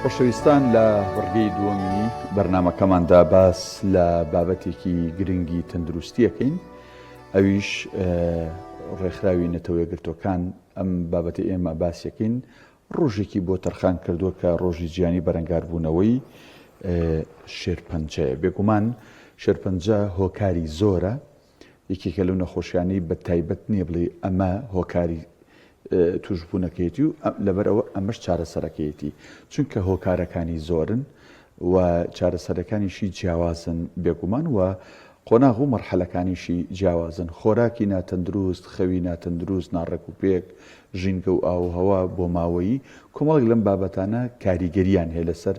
خۆشەویستان لە وەرگەی دووەمی بەرنامەکەماندا باس لە بابەتێکی گرنگی تەندروستیەکەین، ئەویش ڕێکخراوی نەتەوە یەکگرتووەکان. ئەم بابەتی ئێمە باسیەکەین ڕۆژێکی بۆ تەرخان کردووە کە ڕۆژی جیهانی بەرەنگاربوونەوەی شێرپەنجەیە. بێگومان شێرپەنجە هۆکاری زۆرە، یەکێکە لەو نەخۆشیانەی بە تایبەت نییە بڵێ ئەمە هۆکاری توشبوونەکەیەتی و لەبەرەوە ئەمەش چارەسەرەکەیەتی، چونکە هۆکارەکانی زۆرن و چارەسەرەکانیشی جیاوازن بێگومان و قۆناغ و مەرحەلەکانیشی جیاوازن. خۆراکی ناتەندروست، خەوی ناتەندروست، ناڕێکوپێک، ژینگە و ئاوهەوا بۆ ماوەیی کۆمەڵێک لەم بابەتانە کاریگەریان هەیە لەسەر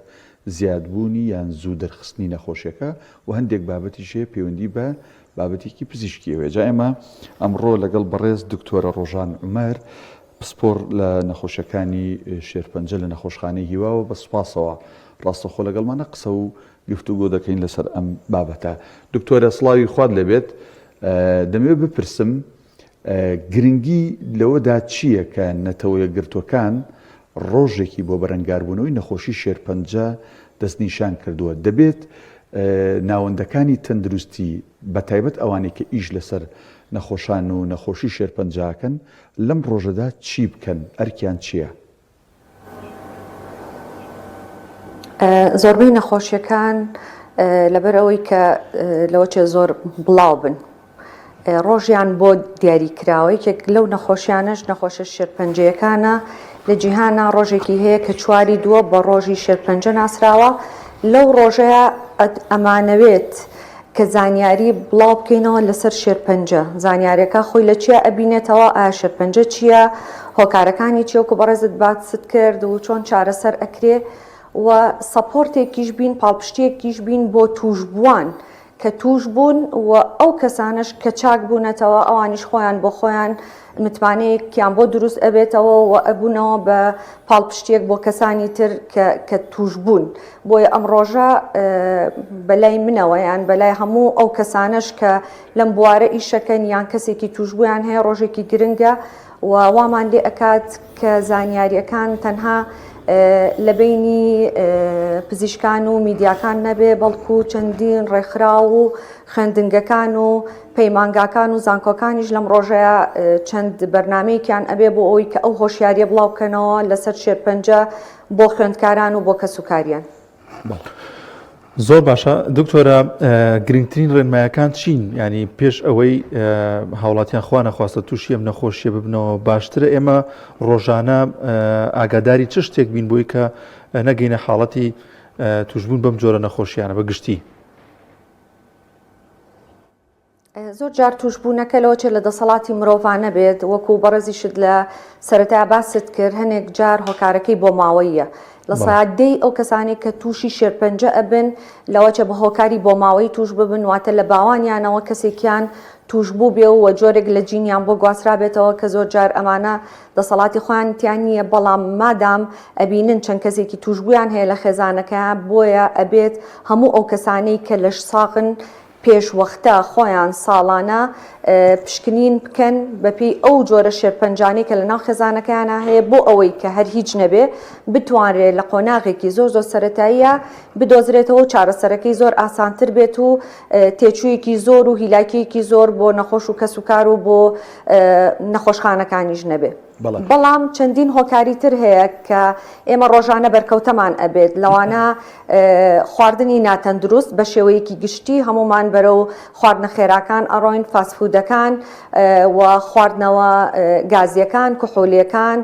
زیادبوونی یان زوو دەرخستنی نەخۆشیەکە و هەندێک بابەتیشەیە پەیوەندی بە بابەتێکی پزیشکیەوە. جا ئێمە ئەمڕۆ لەگەڵ بەڕێز دکتۆرە ڕۆژان عومەر پسپۆر لە نەخۆشیەکانی شێرپەنجە لە نەخۆشخانەی هیواوە بە سوپاسەوە ڕاستەخۆ لەگەڵمانە قسە و گفتوگۆ دەکەین لەسەر ئەم بابەتە. دکتۆرە سڵاوی خوارد لەبێت، دەمەوێت بپرسم گرنگی لەوەدا چییە کە نەتەوە یەکگرتووەکان ڕۆژێکی بۆ بەرەنگاربوونەوەی نەخۆشی شێرپەنجە دەستنیشان کردووە؟ دەبێت ناوەندەکانی تەندروستی بەتایبەت ئەوانەی کە ئیش لەسەر نەخۆشان و نەخۆشی شێرپەنجەکەن لەم ڕۆژەدا چی بکەن؟ ئەرکیان چییە؟ زۆربەی نەخۆشیەکان لەبەر ئەوەی کە لەوەچێ زۆر بڵاو بن ڕۆژیان بۆ دیاریکراوەیەک لەو نەخۆشیانش نەخۆشە شێرپەنجەیەکانە لە جیهانە ڕۆژێکی هەیە کە 4/2 بە ڕۆژی شێرپەنجە ناسراوە. لەو ڕۆژەیە ئەمانەوێت کە زانیاری بڵاو بکەینەوە لەسەر شێرپەنجە. زانیاریەکە خۆی لە چیە ئەبینێتەوە، ئایا شێرپەنجە چییە، هۆکارەکانی چیە، وەکو بەڕێزت باست کرد و چۆن چارەسەر ئەکرێ و سەپۆرتێکیش بین، پاڵپشتێکیش بین بۆ توشبووان کە توش بوون و ئەو کەسانش کە چاک بوونەتەوە ئەوانیش خۆیان بۆ خۆیان متمانەیەکیان بۆ دروست ئەبێتەوە و ئەبوونەوە بە پاڵپشتێک بۆ کەسانی تر کە توش بوون. بۆیە ئەم ڕۆژە بەلای منەوە یان بەلای هەموو ئەو کەسانش کە لەم بوارە ئیشەکەن یان کەسێکی توشبوویان هەیە ڕۆژێکی گرنگە و وامان لێ ئەکات کە زانیاریەکان تەنها لە بینی پزیشکان و میدیاکان نەبێ، بەڵکو چەندین ڕێکخرا و خوێندنگەکان و پەیمانگاکان و زانکۆکانیش لەم ڕۆژەیە چەند بەرنامەیەکیان ئەبێ بۆ ئەوی کە ئەو هۆشیاریە بڵاو بکەنەوە لەسەر شێرپەنجە بۆ خوێندکاران و بۆ کەسوکاریان. زۆر باشە دکتۆرە، گرنگترین ڕێنمایەکان چین؟ ینی پێش ئەوەی هاوڵاتیان خوا نەخواستە تووشی ئەم نەخۆشیە ببنەوە باشترە ئێمە ڕۆژانە ئاگاداری چ شتێک بین بۆی کە نەگەینە حاڵەتی توشبوون بەم جۆرە نەخۆشیانە بەگشتی؟ زۆر جار توشبوونەکە لەوەچێ لە دەسەڵاتی مرۆڤانە بێت، وەکو بەڕێزیشت لە سەرەتا باست کرد هەنێک جار هۆکارەکەی بۆ ماوەیە. لە سادەی ئەو کەسانی کە تووشی شێرپەنجە ئەبن لەوەچە بە هۆکاری بۆ ماوەی توش ببن، واتە لە باوانیانەوە کەسێکیان توش بوو بێ و جۆرێک لە جینیان بۆ گواسترا بێتەوە کە زۆر جار ئەمانە دەسەڵاتی خۆیان تیان نییە، بەڵام مادام ئەبینن چەند کەسێکی توشبوویان هەیە لە خێزانەکە، بۆیە ئەبێت هەموو ئەو کەسانەی کە لەش ساغن پێشوەختە خۆیان ساڵانە پشکنین بکەن بەپێی ئەو جۆرە شێرپەنجانەی کە لە ناو خێزانەکەیانە هەیە بۆ ئەوەی کە هەر هیچ نەبێ بتوانرێت لە قۆناغێکی زۆر سەرەتاییە بدۆزرێتەوە و چارەسەرەکەی زۆر ئاسانتر بێت و تێچوویەکی زۆر و هیلاکیەکی زۆر بۆ نەخۆش و کەسوکار و بۆ نەخۆشخانەکانیش نەبێ. بەڵام چەندین هۆکاری تر هەیە کە ئێمە ڕۆژانە بەرکەوتەمان ئەبێت لەوانە خواردنی ناتەندروست بە شێوەیەکی گشتی هەمومان بەرەو خواردنە خێراکان ئەڕۆین، فاسفودەکان و خواردنەوە گازیەکان، کحولیەکان،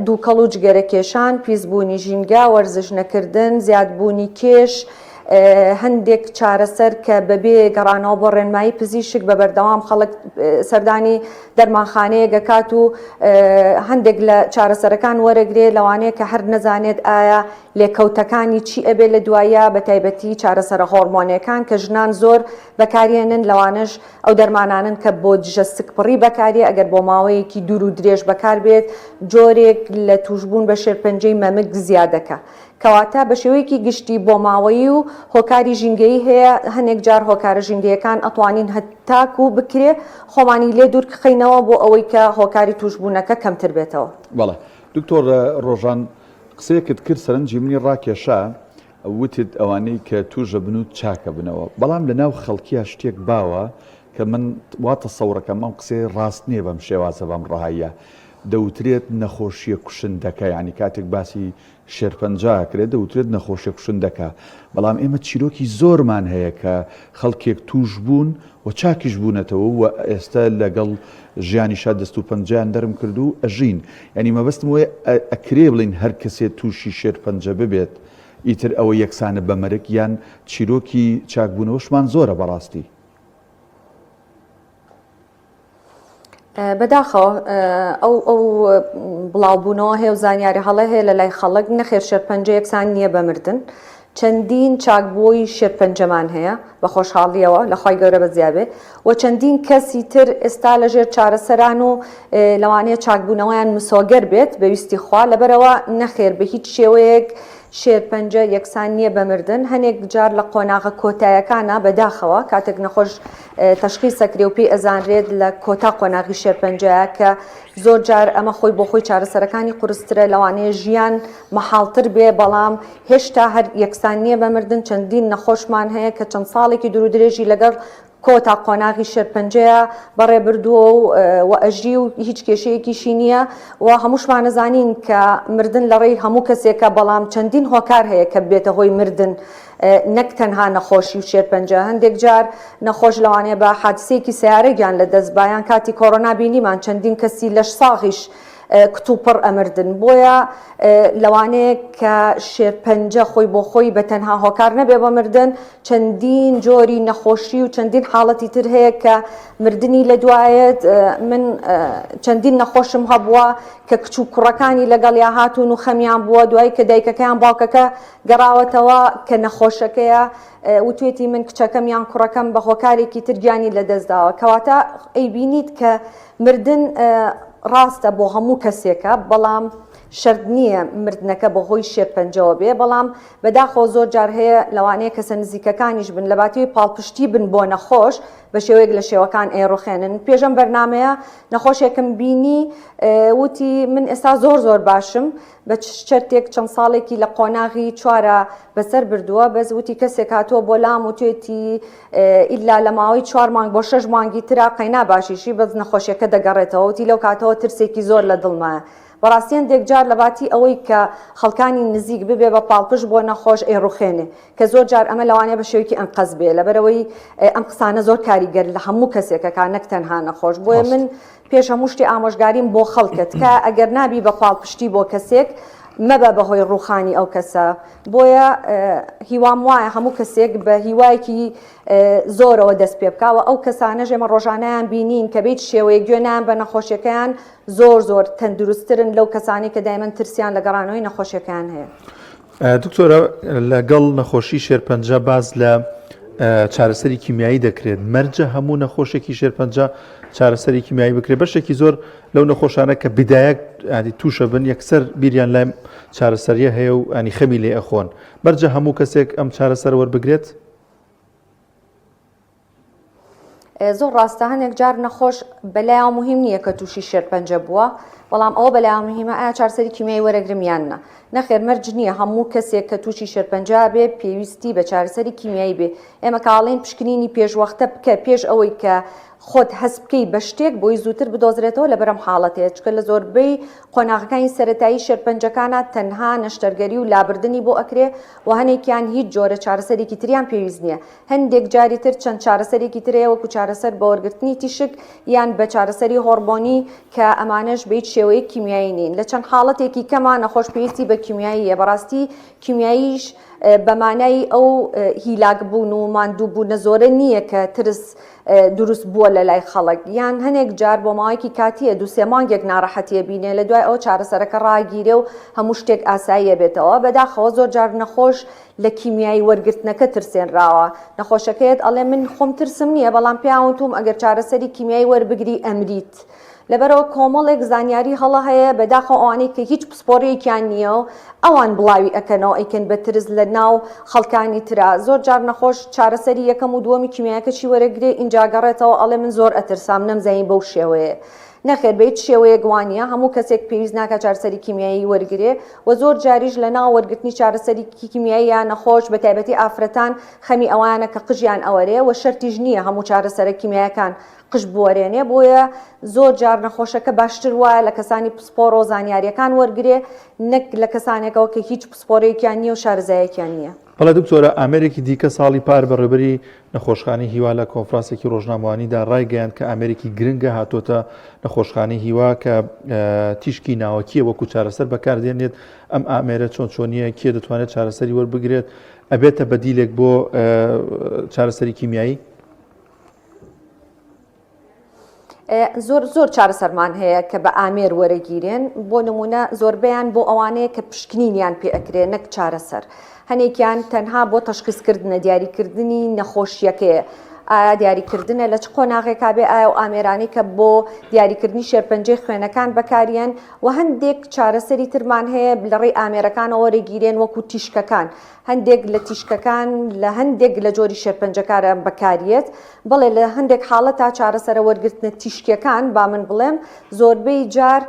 دووکەڵ و جگەرە کێشان، پیسبوونی ژینگە، وەرزش نەکردن، زیادبوونی کێش، هەندێک چارەسەر کە بەبێ گەڕانەوە بۆ ڕێنمایی پزیشک بە بەردەوام خەڵک سەردانی دەرمانخانەیە گەکات و هەندێک لە چارەسەرەکان وەرەگرێ لەوانەیە کە هەر نەزانێت ئایا لێکەوتەکانی چی ئەبێ لە دوایە، بە تایبەتی چارەسەرە هۆرمۆنیەکان کە ژنان زۆر بەکارێنن، لەوانش ئەو دەرمانانن کە بۆ دژە سکپڕی بەکارێ ئەگەر بۆ ماوەیەکی دوور و درێژ بەکار بێت جۆرێک لە توشبوون بە شێرپەنجەی مەمک زیادەکە. کەواتە بە شێوەیەکی گشتی بۆ ماوەیی و هۆکاری ژینگەیی هەیە. هەنێک جار هۆکارە ژینگەیەکان ئەتوانین هەتاکو بکرێ خۆمانی لێ دوور بخەینەوە بۆ ئەوەی کە هۆکاری توشبوونەکە کەمتر بێتەوە. بەڵێ دکتۆر ڕۆژان قسەیەکت کرد سەرنجی منی ڕاکێشا وتت ئەوانەی کە توژە بن و چاکە بنەوە بەڵام لە ناو خەڵکیە شتێک باوە کە من واتە سەورەکەم ئەم قسەی ڕاست نییە بەم شێوازە بەم ڕاهاییە دەوترێت نەخۆشیە کوشندەکە ینی کاتێک باسی شێرپەنجاکرێت دەوترێت نەخۆشیە کوشندەکە بەڵام ئێمە چیرۆکی زۆرمان هەیە کە خەڵکێک توش بوون و چاکیش بوونەتەوە و ئێستا لەگەڵ ژیانیشا دەست و پەنجیان دەرم کرد و ئەژین ینی مەبەستم وێ ئەکرێ بڵین هەر کەسێ تووشی شێرپەنجە ببێت ئیتر ئەوە یەکسانە بەمەرگ یان چیرۆکی چاکبوونەوەشمان زۆرە بەڕاستی. بەداخەوە ئەو بڵاوبوونەوە هەیە و زانیاری هەڵە هەیە لە لای خەڵک نەخێر شێرپەنجە یەکسان نییە بەمردن چەندین چاکبووی شێرپەنجەمان هەیە بە خۆشحاڵیەوە لەخوای گەورە بەزیابێ و چەندین کەسی تر ئێستا لەژێر چارەسەران و لەوانەیە چاکبوونەوەیان مسۆگەر بێت بەویستی خوا لەبەرەوە نەخێر بە هیچ شێوەیەک شێرپەنجە یەکسان نییە بەمردن هەنێک جار لە قۆناغە کۆتایەکانە بەداخەوە کاتێک نەخۆش تەشخیص سەکرێ و پێی ئەزانرێت لە کۆتا قۆناغی شێرپەنجەیە کە زۆر جار ئەمە خۆی بۆ خۆی چارەسەرەکانی قورسترە لەوانەیە ژیان مەحاڵتر بێ بەڵام هێشتا هەر یەکسان نییە بەمردن چەندین نەخۆشمان هەیە کە چەند ساڵێکی دوور و درێژی لەگەڵ کۆتا قۆناغی شێرپەنجەیە بەڕێبردووە و ئەژی و هیچ کێشەیەکیشی نییە و هەمووشمان نەزانین کە مردن لە ڕێی هەموو کەسێکە بەڵام چەندین هۆکار هەیە کە بێتە هۆی مردن نەک تەنها نەخۆشی و شێرپەنجە هەندێک جار نەخۆش لەوانەیە بە حادسەیەکی سیارەیان لە دەستبایان کاتی کۆڕۆنا بینیمان چەندین کەسی لەش ساغیش کتوپڕ ئەمردن بۆیە لەوانەیە کە شێرپەنجە خۆی بۆ خۆی بە تەنها هۆکار نەبێ بە مردن چەندین جۆری نەخۆشی و چەندین حاڵەتی تر هەیە کە مردنی لە دوایەت من چەندین نەخۆشم هەبووە کە کچ و کوڕەکانی لەگەڵیا هاتوون و خەمیان بووە دوای کە دایکەکەیان باوکەکە گەڕاوەتەوە کە نەخۆشەکەیە وتوێتی من کچەکەم یان کوڕەکەم بە هۆکارێکی ترگیانی لەدەستداوە کەواتە ئەیبینیت کە مردن ڕاستە بۆ هەموو کەسێکە بەڵام شەرت نییە مردنەکە بەهۆی شێرپەنجەوە بێ بەڵام بەداخەوە زۆر جار هەیە لەوانەیە کەسە نزیکەکانیش بن لە باتیوی پاڵپشتی بن بۆ نەخۆش بە شێوەیەک لە شێوەکان ئێڕۆخێنن پێشەم بەرنمەیە نەخۆشێکم بینی وتی من ئێستا زۆر باشم بە شەرتێک چەند ساڵێکی لە قۆناغی چوارە بەسەر بردووە بەس وتی کەسێک هاتووە بۆ لام و توێتی ئیلا لە ماوەی 4 مانگ بۆ 6 مانگی ترا قەینا باشیشی بەس نەخۆشیەکە دەگەڕێتەوە وتی لەو کاتەوە ترسێکی زۆر لە دڵمایە بەڕاستیان دێکجار لە باتی ئەوەی کە خەڵکانی نزیک ببێ بە پاڵپشت بۆ نەخۆش ئێڕوخێنێ کە زۆر جار ئەمە لەوانەیە بە شێوەیەکی ئەنقەز بێ لەبەرەوەی ئەم قسانە زۆر کاریگەر لە هەموو کەسێکەکە نەک تەنها نەخۆش بۆیە من پێش هەموو شتی ئامۆژگاریم بۆ خەڵکت کە ئەگەر نابی بە پاڵپشتی بۆ کەسێک مەبە بەهۆی ڕوخانی ئەو کەسە بۆیە هیوام وایە هەموو کەسێک بە هیوایەکی زۆرەوە دەست پێ بکاوە ئەو کەسانە ژێمە ڕۆژانەیان بینین کە بیت شێوەیە گوێنیان بە نەخۆشیەکەیان زۆر تەندروستترن لەو کەسانی کە دایمەن ترسیان لە گەڕانەوەی نەخۆشیەکان هەیە. دکتۆرە لەگەڵ نەخۆشی شێرپەنجە باز لە چارەسەری کیمیایی دەکرێت مەرجە هەموو نەخۆشێکی شێرپەنجە چارەسەری کیمیایی بکرێت بەشێکی زۆر لەو نەخۆشانە کە بدایەک تووشە بن یەکسەر بیریان لای چارەسەریە هەیە و ئەنی خەمی لێ ئەخۆن بەرجە هەموو کەسێک ئەم چارەسەر وەربگرێت. زۆر ڕاستە هەندێک جار نەخۆش بەلایەوە مهم نییە کە تووشی شێرپەنجە بووە بەڵام ئەوە بەلایەوە مهمە ئایا چارەسەری کیمیایی وەرەگرم یاننا نەخێر مەرج نییە هەموو کەسێک کە تووشی شێرپەنجە بێ پێویستی بە چارەسەری کیمیایی بێ ئێمە کاڵین پشکنینی پێشوەختە بکە پێش ئەوەی کە خۆت هەست بکەی بە شتێک بۆی زووتر بدۆزرێتەوە لە بەرەم حاڵەتەیە چکە لە زۆربەی قۆناغەکانی سەرەتایی شێرپەنجەکانە تەنها نەشتەرگەری و لابردنی بۆ ئەکرێ و هەنێکیان هیچ جۆرە چارەسەرێکی تریان پێویست نییە هەندێک جاری تر چەند چارەسەرێکی ترەیە وەکو چارەسەر بە وەرگرتنی تیشک یان بە چارەسەری هۆرمۆنی کە ئەمانەش بەیت شێوەیە کیمیایی نین لە چەند حاڵەتێکی کەمان نەخۆش پێویستی بە کیمیاییە بەڕاستی کیمیاییش بەمانای ئەو هیلاکبوون و ماندووبوونە زۆرە نییە کە ترس دروست بووە لە لای خەڵک یان هەنێک جار بۆ ماوەیەکی کاتیە 2-3 مانگێک ناڕەحەتیە بینێ لە دوای ئەو چارەسەرەکە ڕاگیرێ و هەموو شتێک ئاساییە بێتەوە بەداخەوە زۆر جار نەخۆش لە کیمیایی وەرگرتنەکە ترسێنراوە نەخۆشەکەیت ئەڵێ من خۆم ترسم نییە بەڵام پیاوتوم ئەگەر چارەسەری کیمیایی وەربگری ئەمریت لەبەرەوە کۆمەڵێک زانیاری هەڵە هەیە بەداخەوە ئەوانەی کە هیچ پسپۆڕەیەکیان نییە و ئەوان بڵاوی ئەکەنەوە ئەیکەن بە ترس لە ناو خەڵکانی ترا زۆر جار نەخۆش چارەسەری یەکەم و دووەمی کیمیایەکەی وەرەگرێ ئینجا گەڕێتەوە ئەڵێ من زۆر ئەترسام نەمزانی بەو شێوەیە نەخێر بێت شێوەیە گوانیە هەموو کەسێک پێویست ناکە چارەسەری کیمیایی وەرگێ و زۆر جاریش لە ناو وەرگرتنی چارەسەری کیمیایی یان نەخۆش بە تایبەتی ئافرەتان خەمی ئەوانە کە قژیان ئەوەرێ و شەرتیش نییە هەموو چارەسەرە کیمیایەکان قژ بوەرێنێ بۆیە زۆر جار نەخۆشەکە باشتر وایە لە کەسانی پسپۆڕ و زانیاریەکان وەرگێ نەک لە کەسانێکەوە کە هیچ پسپۆرێکیان نییە و شارەزایەکیان نییە. بەڵێ دکتۆرە ئامریکی دیکە ساڵی پار بەڕێبەری نەخۆشخانەی هیوا لە کۆنفرانسێکی ڕۆژنامەوانیدا ڕایگەیاند کە ئامریکی گرنگە هاتۆتە نەخۆشخانەی هیوا کە تیشکی ناوەکیە وەکو چارەسەر بەکاردێنێت ئەم ئامێرە چۆن چۆنیە کێ دەتوانێت چارەسەری وەربگرێت ئەبێتە بەدیلێک بۆ چارەسەری کیمیایی؟ زۆر چارەسەرمان هەیە کە بە ئامێر وەرەگیرێن بۆ نمونە زۆربیان بۆ ئەوانەیە کە پشکنینیان پێ ئەکرێ نەک چارەسەر هەنێکیان تەنها بۆ تەشخیصکردنە دیاریکردنی نەخۆشیەکەیە ئایا دیاریکردنە لە چ قۆناغێکا بێ ئایا و ئامێرانی کە بۆ دیاریکردنی شێرپەنجەی خوێنەکان بەکارێن و هەندێک چارەسەری ترمان هەیە لە ڕێی ئامێرەکانەوە وەرەگیرێن وەکو تیشکەکان هەندێک لە تیشکەکان لە هەندێک لە جۆری شێرپەنجەکارە بەکارێت بەڵێ لە هەندێک حاڵەت تا چارەسەرە وەرگرتنە تیشکەکان با من بڵێم زۆربەی جار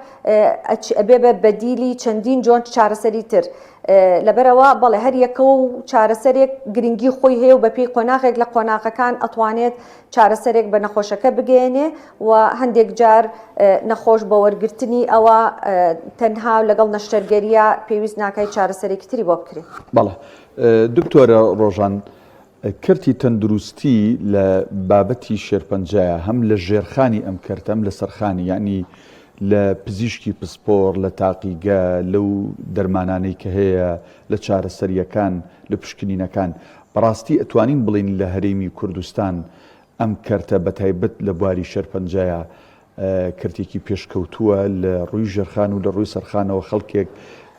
ئەبێ بە بەدیلی چەندین جۆن چارەسەری تر لەبەرەوە بەڵێ هەر یەکە و چارەسەرێک گرنگی خۆی هەیە و بەپێی قۆناغێک لە قۆناغەکان ئەتوانێت چارەسەرێک بە نەخۆشەکە بگەێنێ و هەندێک جار نەخۆش بە وەرگرتنی ئەوە تەنها لەگەڵ نەشتەرگەریە پێویست ناکای چارەسەرێکی تری بۆ بکرێت. بەڵێ دکتۆرە ڕۆژان کردی تەندروستی لە بابەتی شێرپەنجەیە هەم لە ژێرخانی ئەم کردەم لە سەرخانی یعنی لە پزیشکی پسپۆر لە تاقیگە لەو دەرمانانەی کە هەیە لە چارەسەریەکان لە پشکنینەکان بەڕاستی ئەتوانین بڵین لە هەرێمی کوردستان ئەم کەرتە بەتایبەت لە بواری شێرپەنجەیە کردێکی پێشکەوتووە لە ڕووی ژێرخان و لە ڕووی سەرخانەوە خەڵکێک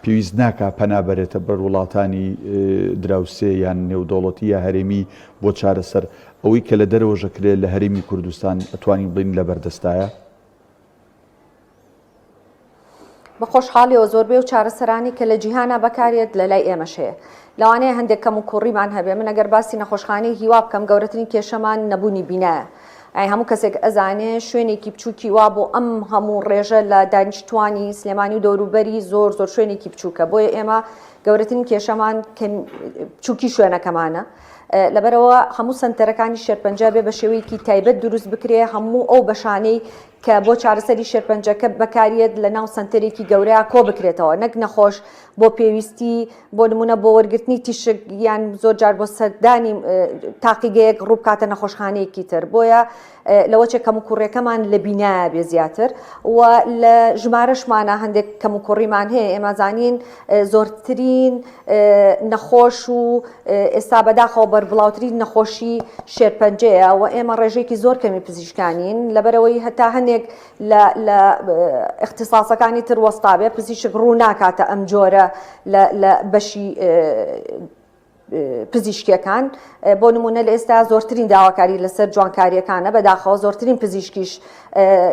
پێویست ناکە پەنابەرێتە بەر وڵاتانی دراوسێ یان نێودەوڵەتی یا هەرێمی بۆ چارەسەر ئەوەی کە لە دەرەوەژەکرێت لە هەرێمی کوردستان ئەتوانین بڵین لە بەردەستایە؟ بە خۆشحاڵیەوە زۆربەی و چارەسەرانی کە لە جیهانە بەکارێت لە لای ئێمەش هەیە لەوانەیە هەندێک کەم و کوڕیمان هەبێ من ئەگەر باسی نەخۆشخانەی هیوا بکەم گەورەترین کێشەمان نەبوونی بینایە ئای هەموو کەسێک ئەزانێ شوێنێکی بچووکی وا بۆ ئەم هەموو ڕێژە لە دانیشتوانی سلێمانی و دەوروبەری زۆر شوێنێکی بچووکە بۆیە ئێمە گەورەترین کێشەمان بچووکی شوێنەکەمانە لەبەرەوە هەموو سنتەرەکانی شێرپەنجە بێ بە شێوەیەکی تایبەت دروست بکرێ هەموو ئەو بەشانەی کە بۆ چارەسەری شێرپەنجەکە بەکارێت لە ناو سنتەرێکی گەورەیە کۆ بکرێتەوە نەک نەخۆش بۆ پێویستی بۆ نمونە بۆ وەرگرتنی تیشک یان زۆر جار بۆ سەردانی تاقیگەیەک ڕووبکاتە نەخۆشخانەیەکی تر بۆیە لەوەچێک کەم و کوڕەکەمان لە بینایە بێ زیاتر و لە ژمارەشمانە هەندێک کەم و کوڕیمان هەیە ئێمە زانین زۆرترین نەخۆش و ئێستا بەداخەوە بەربڵاوترین نەخۆشی شێرپەنجەیە و ئێمە ڕێژێکی زۆر کەمی پزیشکانین لەبەرەوەی هەتا هەندێک لە اختصاسەکانی تر وەستابێ پزیشک ڕوو ناکاتە ئەم جۆرە لە بەشی پزیشکیەکان بۆ نمونە لە ئێستا زۆرترین داواکاری لەسەر جوانکاریەکانە بەداخەوە زۆرترین پزیشکیش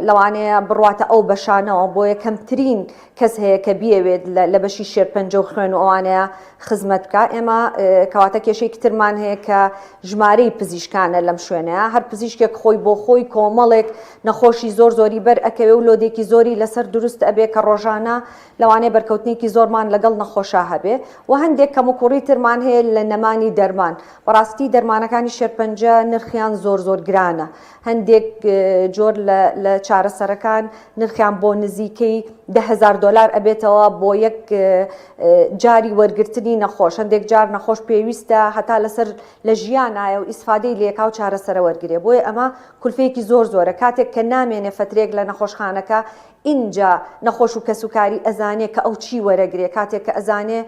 لەوانەیە بڕواتە ئەو بەشانەوە بۆ یەکەمترین کەس هەیە کە بیەوێت لە بەشی شێرپەنجە و خوێن و ئەوانەیە خزمەت بکە ئێمە کەواتە کێشەیەکی ترمان هەیە کە ژمارەی پزیشکانە لەم شوێنەیە هەر پزیشکێک خۆی بۆ خۆی کۆمەڵێک نەخۆشی زۆری بەر ئەکەوێ و لۆدێکی زۆری لەسەر دروست ئەبێ کە ڕۆژانە لەوانەیە بەرکەوتنێکی زۆرمان لەگەڵ نەخۆشە هەبێ و هەندێک کەم و کوڕی ترمان هەیە لە نەمانی دەرمان بەڕاستی دەرمانەکانی شێرپەنجە نرخیان زۆر گرانە هەندێک جۆر لە چارەسەرەکان نرخیان بۆ نزیکەی $10,000 ئەبێتەوە بۆ یەک جاری وەرگرتنی نەخۆش هەندێک جار نەخۆش پێویستە هەتا لەسەر لە ژیانایە و ئیسفادەی لێکا و چارەسەرە وەرگێ بۆیە ئەمە کولفەیەکی زۆرە کاتێک کە نامێنێ فترێک لە نەخۆشخانەکە اینجا نەخۆش و کەسوکاری ئەزانێ کە ئەو چی وەرەگرێ کاتێک کە ئەزانێ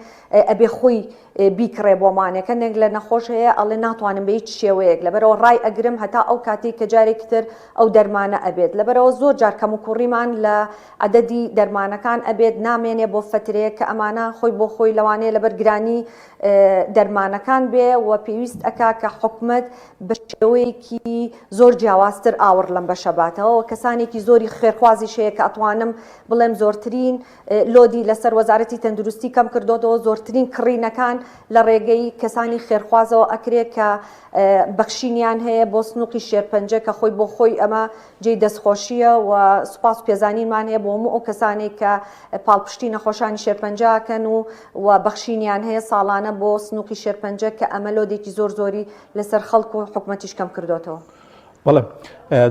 ئەبێ خۆی بیکڕێ بۆمانێکە نێک لە نەخۆش هەیە ئەڵێ ناتوانم بە هیچ شێوەیەک لەبەرەوە ڕای ئەگرم هەتا ئەو کاتێک کە جارێکی تر ئەو دەرمانە ئەبێت لەبەرەوە زۆر جار کەم و کوڕیمان لە عەدەدی دەرمانەکان ئەبێت نامێنێ بۆ فترەیەک کە ئەمانە خۆی بۆ خۆی لەوانەیە لەبەر گرانی دەرمانەکان بێ و پێویست ئەکا کە حکومەت بە شێوەیەکی زۆر جیاوازتر ئاور لەم بەشە باتەوە و کەسانێکی زۆری خێرخوازیش هەیە کە ئەتوانم بڵێم زۆرترین لۆدی لەسەر وەزارەتی تەندروستی کەم کردوەوە، زۆرترین کڕینەکان لە ڕێگەی کەسانی خێرخوازەوە ئەکرێت کە بەخشینیان هەیە بۆ سنووقی شێرپەنجە کە خۆی بۆ خۆی ئەمە جێی دەستخۆشیە و سوپاس و پێزانینمان هەیە بۆ هەموو ئەو کەسانێک کە پاڵپشتی نەخۆشانی شێرپەنجەکەن و بەخشینیان هەیە ساڵانە بۆ سنووقی شێرپەنجە کە ئەمە لۆدێکی زۆری لەسەر خەڵک و حکوومەتیش کەم کردوێتەوە. بەڵێ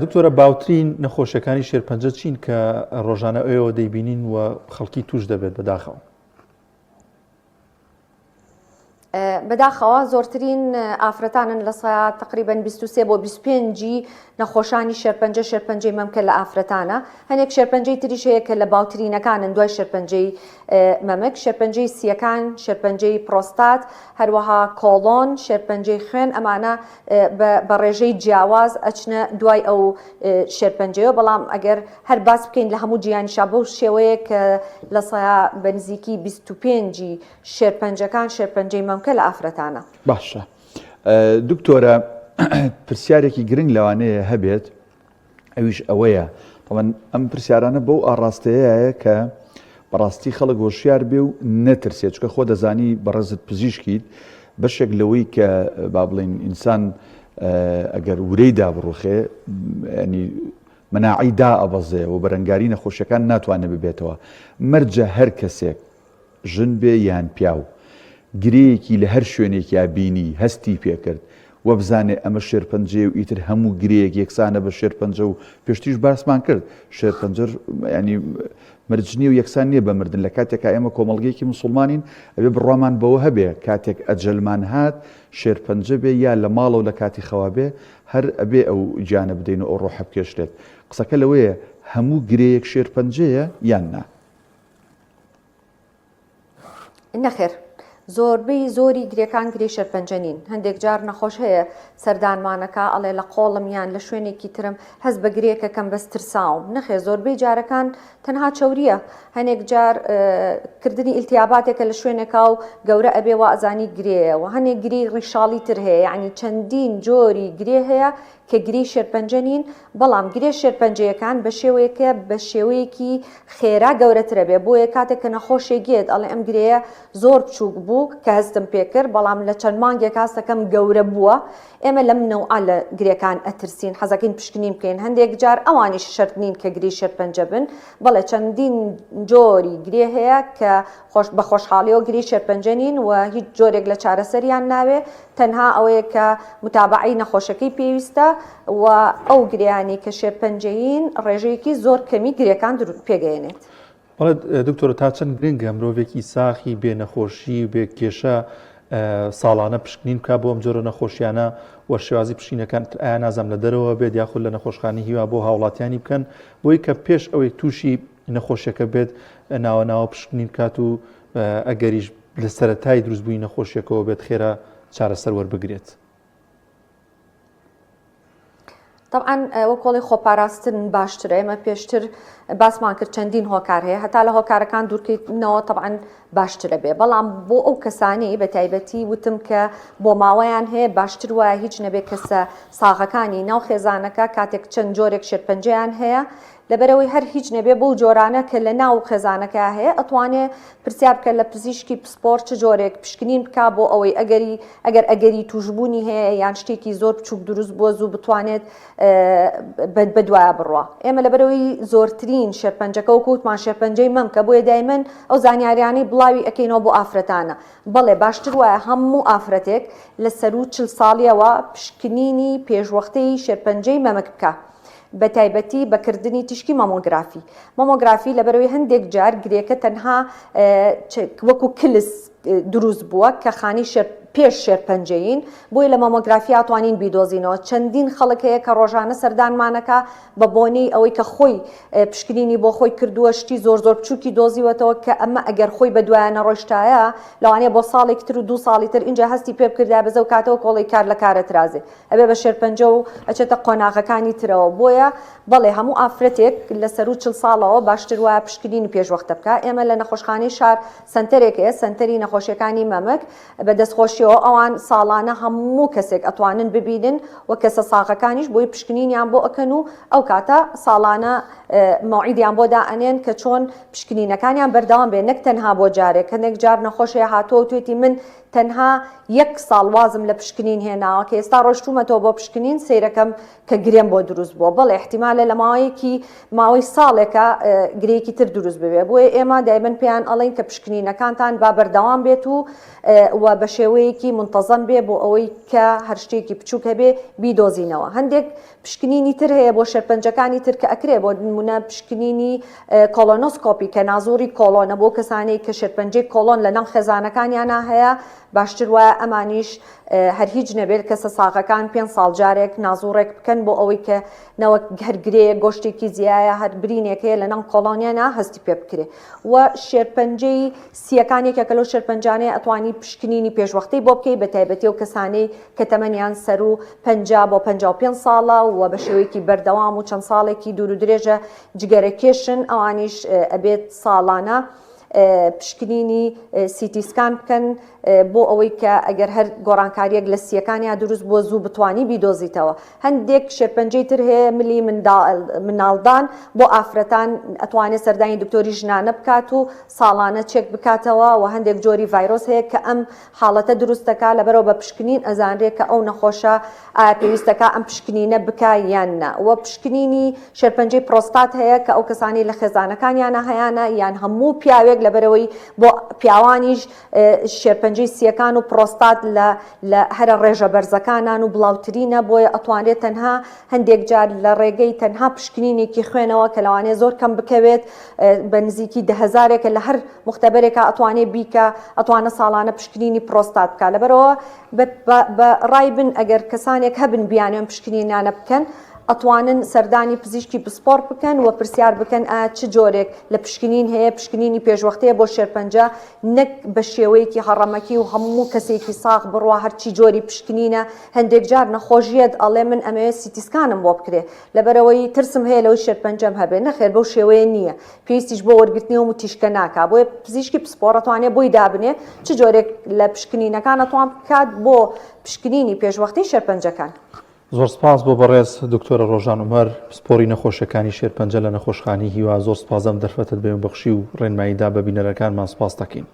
دکتۆرە باوترین نەخۆشیەکانی شێرپەنجە چین کە ڕۆژانە ئێوە دەیبینین و خەڵکی توش دەبێت بەداخەوە؟ بەداخەوە زۆرترین ئافرەتانن لە سایە تقریباً 23 بۆ 25 نەخۆشانی شێرپەنجەی مەمکە لە ئافرەتانە. هەنێک شێرپەنجەی تریش هەیە کە لە باوترینەکانن دوای شێرپەنجەی مەمک، شێرپەنجەی سیەکان، شێرپەنجەی پرۆستات، هەروەها کۆڵۆن، شێرپەنجەی خوێن، ئەمانە بە ڕێژەی جیاواز ئەچنە دوای ئەو شێرپەنجەیەوە. بەڵام ئەگەر هەر باس بکەین لە هەموو جیهانیشا بەو شێوەیە کە لە سایە بەنزیکی 25 شێرپەنجەکان شێرپەنجەی مەمکە لە ئافرەتانە. باشە دکتۆرە پرسیارێکی گرنگ لەوانەیە هەبێت، ئەویش ئەوەیە ئەم پرسیارانە بەو ئاڕاستەیە کە بەڕاستی خەڵک هۆشیار بێ و نەترسێت، چکە خۆ دەزانی بەڕێزت پزیشکیت بەشێک لەوەی کە با بڵین ئینسان ئەگەر ورەیدا بڕوخێ ینی مناعی دا ئەبەزێ و بەرەنگاری نەخۆشیەکان ناتوانێت ببێتەوە. مەرجە هەر کەسێک ژن بێ یان پیاو گرەیەکی لە هەر شوێنێکی بینی هەستی پێکرد وە بزانێ ئەمە شێرپەنجێ و ئیتر هەموو گرەیەک یەکسانە بە شێرپەنجە و پێشتیش باسمان کرد شێرپەنجەر ینی مرجنی و یەکسان نییە بە مردن. لە کاتێکا ئێمە کۆمەڵگەیەکی مسلمانین ئەبێ بڕوامان بەوە هەبێ کاتێک ئەجەلمان هات شێرپەنجە بێ یا لە ماڵە و لە کاتی خەوا بێ هەر ئەبێ ئەو گیانە بدەین و ئەو ڕۆحە بکێشرێت. قسەکە لەوەیە هەموو گرەیەک شێرپەنجەیە یان نا؟ نەخێر، زۆربەی زۆری گرێکان گرێ شێرپەنجە نین. هەندێک جار نەخۆش هەیە سەردانمانەکە ئەڵێ لە قۆڵم یان لە شوێنێکی ترم هەست بە گرێکە کەم بەس ترساوم. نەخێر، زۆربەی جارەکان تەنها چەوریە. هەنێک جار کردنی ئیلتیاباتێکە لە شوێنێکا و گەورە ئەبێ وا ئەزانی گرێیەوە. هەنێک گری ڕیشاڵی تر هەیە، یعنی چەندین جۆری گرێ هەیە کە گری شێرپەنجە نین. بەڵام گرێ شێرپەنجەیەکان بە شێوەیەکە بە شێوەیەکی خێرا گەورەترە بێ. بۆیە کاتێک کە نەخۆشێگێت ئەڵێ ئەم گرەیە زۆر بچووک بوو کە هەستم پێکرد، بەڵام لە چەند مانگێک هاستەکەم گەورە بووە، ئێمە لەم نەوعە لە گرێکان ئەترسین، حەزەکەین پشکنی بکەین. هەندێک جار ئەوانیش شەرت نین کە گری شێرپەنجە بن، بەڵێ چەندین جۆری گرێ هەیە کە بە خۆشحاڵیەوە گری شێرپەنجە نین و هیچ جۆرێک لە چارەسەریان ناوێ، تەنها ئەوەیە کە متابعی نەخۆشەکەی پێویستە و ئەو گریانی کە شێرپەنجەین ڕێژەیەکی زۆر کەمی گرێکان پێگەێنێت. بەڵێ دکتۆرە تا چەند گرنگە مرۆڤێکی ساخی بێ نەخۆشی بێ کێشە ساڵانە پشکنین بکە بۆ ئەم جۆرە نەخۆشیانە وە شێوازی پشینەکان ئایا نازام لە دەرەوە بێت یاخود لە نەخۆشخانەی هیوا بۆ هاوڵاتیانی بکەن بۆی کە پێش ئەوەی تووشی نەخۆشیەکە بێت ناوە ناوە پشکنین بکات و ئەگەریش لە سەرەتای دروستبووی نەخۆشیەکەەوە بێت خێرا چارەسەر وەربگرێت؟ طبعاً وە کۆڵی خۆپاراستن باشترە. ئێمە پێشتر باسمان کرد چەندین هۆکار هەیە، هەتا لە هۆکارەکان دوورکەیتنەوە طبعاً باشترە بێ. بەڵام بۆ ئەو کەسانی بە تایبەتی وتم کە بۆ ماوەیان هەیە باشتر وایە هیچ نەبێ کەسە ساغەکانی ناو خێزانەکە کاتێک چەند جۆرێک شێرپەنجەیان هەیە لەبەرەوەی هەر هیچ نەبێ بۆ جۆرانە کە لە ناو خێزانەکە هەیە ئەتوانێ پرسیار بکە لە پزیشکی پسپۆر چ جۆرێک پشکنین بکە بۆ ئەوەی ئەگەر ئەگەری توشبوونی هەیە یان شتێکی زۆر بچووک دروست بووە زوو بتوانێت بەدوایە بڕوە. ئێمە لەبەرەوەی زۆرترین شێرپەنجەکە و کووتمان شێرپەنجەی مەم کە بۆیە دایمەن ئەو زانیاریانەی بڵاوی ئەەکەینەوە بۆ ئافرەتانە. بەڵێ باشتر وایە هەموو ئافرەتێک لە سەر و 40 ساڵیەوە پشکنینی پێشوەختەی شێرپەنجەی مەمک بکە، بە تایبەتی بەکردنی تشکی مامۆگرافی. مامۆگرافی لەبەرەوەی هەندێک جار گرێکە تەنها وەکو کلس دروست بووە کە خانی پێش شێرپەنجەین، بۆی لە مامۆگرافی ئاتوانین بیدۆزینەوە. چەندین خەڵک هەیە کە ڕۆژانە سەردانمانەکە بە بۆنەی ئەوەی کە خۆی پشکنینی بۆ خۆی کردووە شتی زۆر بچووکی دۆزیوەتەوە کە ئەمە ئەگەر خۆی بە دوایانە ڕۆیشتایە لەوانەیە بۆ ساڵێک تر و 2 ساڵی تر اینجا هەستی پێ بکردا بەزە و کاتەوە کۆڵی کار لە کارە ترازێ ئەبێ بە شێرپەنجە و ئەچێتە قۆناغەکانی ترەوە. بۆیە بەڵێ هەموو ئافرەتێک لە سەر و 40 ساڵەوە باشتر وایە پشکنینی پێشوەختە بکە. ئێمە لە نەخۆشخانەی شار سنتەرێک هەیە، سنتەری نەخۆشیەکانی مەمک بە دەستخۆشی بەشێەوە ئەوان ساڵانە هەموو کەسێک ئەتوانن ببینن و کەسە ساغەکانیش بۆی پشکنینیان بۆ ئەکەن و ئەو کاتە ساڵانە مەوعیدیان بۆ دائەنێن کە چۆن پشکنینەکانیان بەردەوام بێ نەک تەنها بۆ جارێک کەنێک جار نەخۆشیە هاتۆ توێتی من تەنها 1 ساڵ وازم لە پشکنین هێناوە کە ئێستا ڕۆشتومەتەوە بۆ پشکنین سیرەکەم کە گرێم بۆ دروست بووە بەڵێ احتیمالە لە ماوەی ساڵێکە گرەیەکی تر دروست ببێ بۆیە ئێمە دایمەن پێیان ئەڵێن کە پشکنینەکانتان با بەردەوام بێت و بە شێوەیەکی منتەزەم بێ بۆ ئەوەی کە هەر شتێکی بچووک هەبێ بیدۆزینەوە هەندێک پشکنینی تر هەیە بۆ شێرپەنجەکانی تر کە ئەکرێ بۆ نمونە پشکنینی کۆلۆنۆسکۆپی کە نازۆری کۆلۆنە بۆ کەسانەی کە شێرپەنجەی کۆلۆن لە ناو خێزانەکانیانە هەیە باشتر وایە ئەمانیش هەر هیچ نەبێت کەسە ساغەکان 5 ساڵ جارێک نازوڕێک بکەن بۆ ئەوەی کە نەوەک هەرگرەیە گۆشتێکی زیایە هەر برینێکەیە لە ناو کۆلۆنیانە هەستی پێ بکرێ و شێرپەنجەی سیەکانێکە کە لەو شێرپەنجانەیە ئەتوانی پشکنینی پێشوەختەی بۆ بکەی بە تایبەتی و کەسانەی کە تەمەنیان سەر و 50 بۆ 55 ساڵە و بە شێوەیەکی بەردەوام و چەند ساڵێکی دوور و درێژە جگەرەکێشن ئەوانیش ئەبێت ساڵانە پشکنینی سیتیسکان بکەن بۆ ئەوەی کە ئەگەر هەر گۆڕانکاریەک لە سیەکانیان دروست بۆ زوو بتوانی بیدۆزیتەوە هەندێک شێرپەنجەی تر هەیە ملی مناڵدان بۆ ئافرەتان ئەتوانێت سەردانی دکتۆری ژنانە بکات و ساڵانە چێک بکاتەوە و هەندێک جۆری ڤایرۆس هەیە کە ئەم حاڵەتە دروستەکە لەبەرەوە بە پشکنین ئەزانرێت کە ئەو نەخۆشە ئایا پێویستەکە ئەم پشکنینە بکا یان نە و پشکنینی شێرپەنجەی پرۆستات هەیە کە ئەو کەسانی لە خێزانەکانیانە هەیەە یان هەموو پیاوێک لەبەرەوەی بۆ پیاوانیش شێرپەنجەی سیەکان و پرۆستات لە هەرە ڕێژە بەرزەکانان و بڵاوترینە بۆیە ئەتوانێت تەنها هەندێک جار لە ڕێگەی تەنها پشکنینێکی خوێنەوە کە لەوانەیە زۆر کەم بکەوێت بە نزیکی 10,000 لە هەر مختبەرێکە ئەتوانێت بیکە ئەتوانە ساڵانە پشکنینی پرۆستات بکە لەبەرەوە بە ڕای بن ئەگەر کەسانێک هەبن بیانیان پشکنینانە بکەن ئەتوانن سەردانی پزیشکی پسپۆر بکەن و پرسیار بکەن ئایا چ جۆرێک لە پشکنین هەیە پشکنینی پێشوەختەیە بۆ شێرپەنجە نەک بە شێوەیەکی هەڕەمەکی و هەموو کەسێکی ساغ بڕوا هەرچی جۆری پشکنینە هەندێک جار نەخۆشیەت ئەڵێ من ئەمەوێت سیتیسکانم بۆ بکرێ لەبەرەوەی ترسم هەیە لەوەی شێرپەنجەم هەبێ نەخێر بەو شێوەیە نییە پێویستیش بۆ وەرگرتنیەوە و تیشکە ناکا بۆیە پزیشکی پسپۆر ئەتوانێت بۆی دابنێ چ جۆرێک لە پشکنینەکان ئەتوان بکات بۆ پشکنینی پێشوەختەی شێرپەنجەکان. زۆر سپاس بۆ بەڕێز دکتۆرە ڕۆژان عومەر پسپۆری نەخۆشیەکانی شێرپەنجە لە نەخۆشخانەی هیوا زۆر سپاسم دەرفەتت بێن بەخشی و ڕێنماییدا بە بینەرەکانمان سپاس دەکەین.